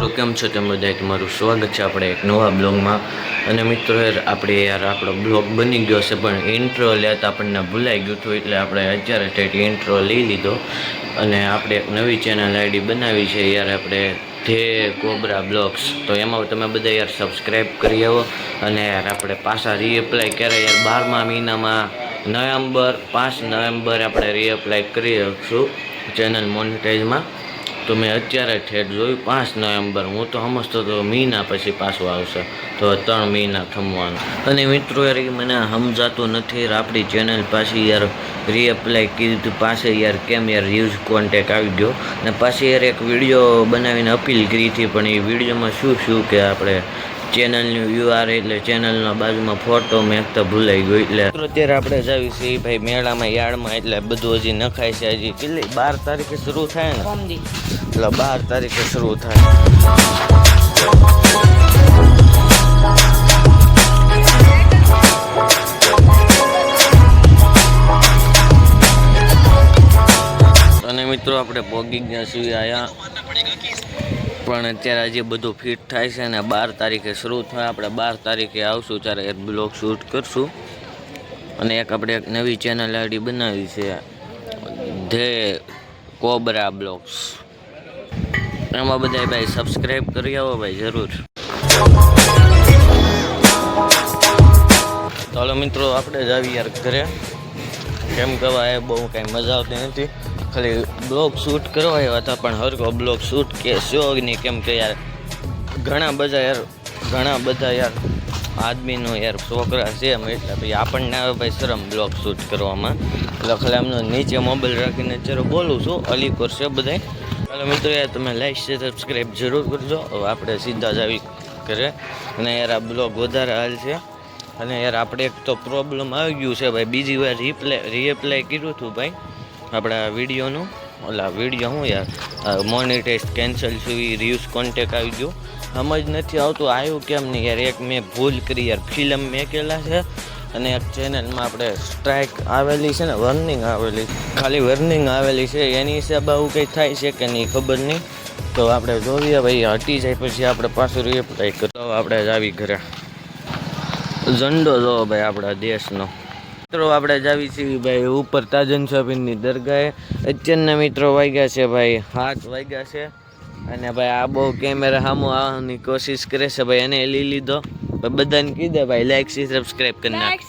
મિત્રો કેમ છો તમે બધા? તમારું સ્વાગત છે આપણે એક નવા બ્લોગમાં. અને મિત્રો આપણે આપણો બ્લોગ બની ગયો છે, પણ ઇન્ટ્રો લેતા આપણને ભૂલાઈ ગયું હતું, એટલે આપણે અત્યારે ઠેઠ ઇન્ટ્રો લઈ લીધો. અને આપણે એક નવી ચેનલ આઈડી બનાવી છે આપણે ધે કોબરા બ્લોગ્સ. તો એમાં તમે બધા સબસ્ક્રાઈબ કરી આવો. અને આપણે પાછા રીએપ્લાય ક્યારે 12મા મહિનામાં નવેમ્બર 5 નવેમ્બર આપણે રીએપ્લાય કરી શકશું ચેનલ મોનેટાઈઝમાં. તો મેં અત્યારે ઠેઠ જોયું 5 નવેમ્બર. હું તો સમજતો તો મહિના પછી પાછું આવશે, તો 3 મહિના થમવાનું. અને મિત્રો મને સમજાતું નથી આપણી ચેનલ પાછી રીએપ્લાય કીધું પાસે કેમ યુઝ કોન્ટેક્ટ આવી ગયો. અને પાછી એક વિડીયો બનાવીને અપીલ કરી હતી, પણ એ વિડીયોમાં શું કે આપણે ચેનલનું URL એટલે ચેનલના બાજુમાં ફોટો મેકતા ભૂલાઈ ગયો. એટલે અત્યારે આપણે જાવી છીએ ભાઈ મેળામાં યાર્ડમાં, એટલે બધું હજી નખાય છે. હજી કેટલી 12 તારીખે શરૂ થાય ને, એટલે 12 તારીખે શરૂ થાય. અને મિત્રો આપણે પોગી ગયા છીએ આયા, પણ અત્યારે હજી બધું ફિટ થાય છે ને 12 તારીખે શરૂ થાય. આપણે 12 તારીખે આવશું ત્યારે એક બ્લોગ શૂટ કરશું. અને આપણે એક નવી ચેનલ આઈડી બનાવી છે ધે કોબરા બ્લોગ્સ. એમાં બધા ભાઈ સબસ્ક્રાઈબ કરી આવો ભાઈ જરૂર. ચાલો મિત્રો આપણે જ આવી ઘરે, કેમ કહેવાય બહુ કાંઈ મજા આવતી નથી. ખાલી બ્લોગ શૂટ કરવા આવ્યા હતા, પણ હરકો બ્લોગ શૂટ કે શો નહીં, કેમ કે ઘણા બધા આદમીનો છોકરા છે એમ, એટલે ભાઈ આપણને આવે ભાઈ શરમ બ્લોગ શૂટ કરવામાં. એટલે ખાલી એમનો નીચે મોબાઈલ રાખીને અત્યારે બોલું છું. અલીપુર છે બધાય. ચાલો મિત્રો તમે લાઈક છે સબસ્ક્રાઈબ જરૂર કરજો. હવે આપણે સીધા જ આવી કરે. અને આ બ્લોગ વધારે હાલ છે. અને આપણે એક તો પ્રોબ્લેમ આવી ગયું છે ભાઈ, બીજી વાર રીએપ્લાય કર્યું હતું ભાઈ આપણા વિડીયોનું. વિડીયો મોનેટાઈઝ કેન્સલ થયું, રીયુઝ કોન્ટેક્ટ આવી ગયું. સમજ નથી આવતું આવ્યું કેમ નહીં એક મેં ભૂલ કરી ફિલ્મ મેકેલા છે, અને એક ચેનલમાં આપણે સ્ટ્રાઇક આવેલી છે ને, વોર્નિંગ આવેલી, ખાલી વોર્નિંગ આવેલી છે. એની હિસાબે આવું કંઈ થાય છે કે નહીં ખબર નહીં. તો આપણે જોઈએ ભાઈ, હટી જાય પછી આપણે પાછું રીએપ્લાય કરતો. આપણે જ આવી ઘરે ઝંડો જો ભાઈ આપણા દેશનો. મિત્રો આપણે જ આવી છીએ ભાઈ ઉપર તાજન સાબીનની દરગાહે. અત્યારના મિત્રો વાગ્યા છે ભાઈ 7 વાગ્યા છે. અને ભાઈ આ બહુ કેમેરા સામું આવવાની કોશિશ કરે છે ભાઈ, એને લઈ લીધો. બધાને કીધે ભાઈ લાઈક સબસ્ક્રાઈબ કરી નાખ,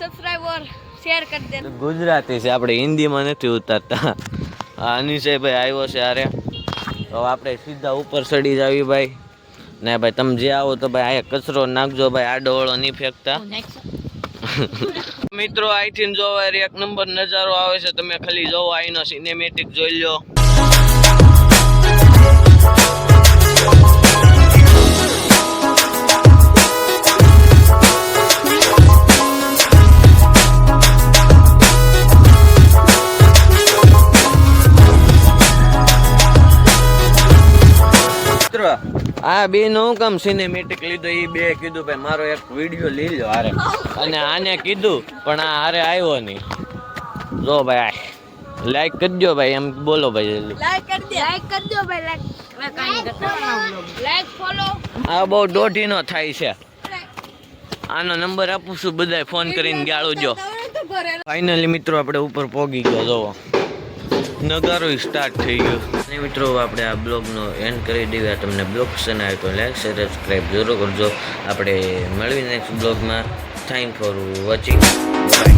શેર કરી દે. ગુજરાતી છે, આપણે હિન્દીમાં નથી ઉતારતા. અનિશય ભાઈ આવ્યો છે આરે. તો આપણે સીધા ઉપર ચડી જ આવી ભાઈ. ને ભાઈ તમે જે આવો તો ભાઈ આ કચરો નાખજો ભાઈ, આડો ઓળો નહીં ફેંકતા. મિત્રો અહીંથી જોવા એક નંબર નજારો આવે છે, તમે ખાલી જોવો, અહીંનો સિનેમેટિક જોઈ લો. આ બે નો કામ સિનેમેટિક લીધો, એ બે કીધું ભાઈ મારો એક વિડીયો લઈ લો હારે, અને આને કીધું પણ આ હારે આવ્યો નહીં. જો ભાઈ લાઈક કરજો ભાઈ, એમ બોલો ભાઈ લાઈક ફોલો. આ બહુ દોઢીનો થાય છે. આનો નંબર આપું છું, બધા ફોન કરીને ગાળું જો. ફાઇનલી મિત્રો આપણે ઉપર પહોંચી ગયા. જોવો નગારો સ્ટાર્ટ થઈ ગયો. અને મિત્રો આપણે આ બ્લોગનો એન્ડ કરી દઈએ. તમને બ્લોગ પસંદ આવે તો લાઈક સબસ્ક્રાઈબ જરૂર કરજો. આપણે મળીને નેક્સ્ટ બ્લોગમાં. Thank for watching. બાય.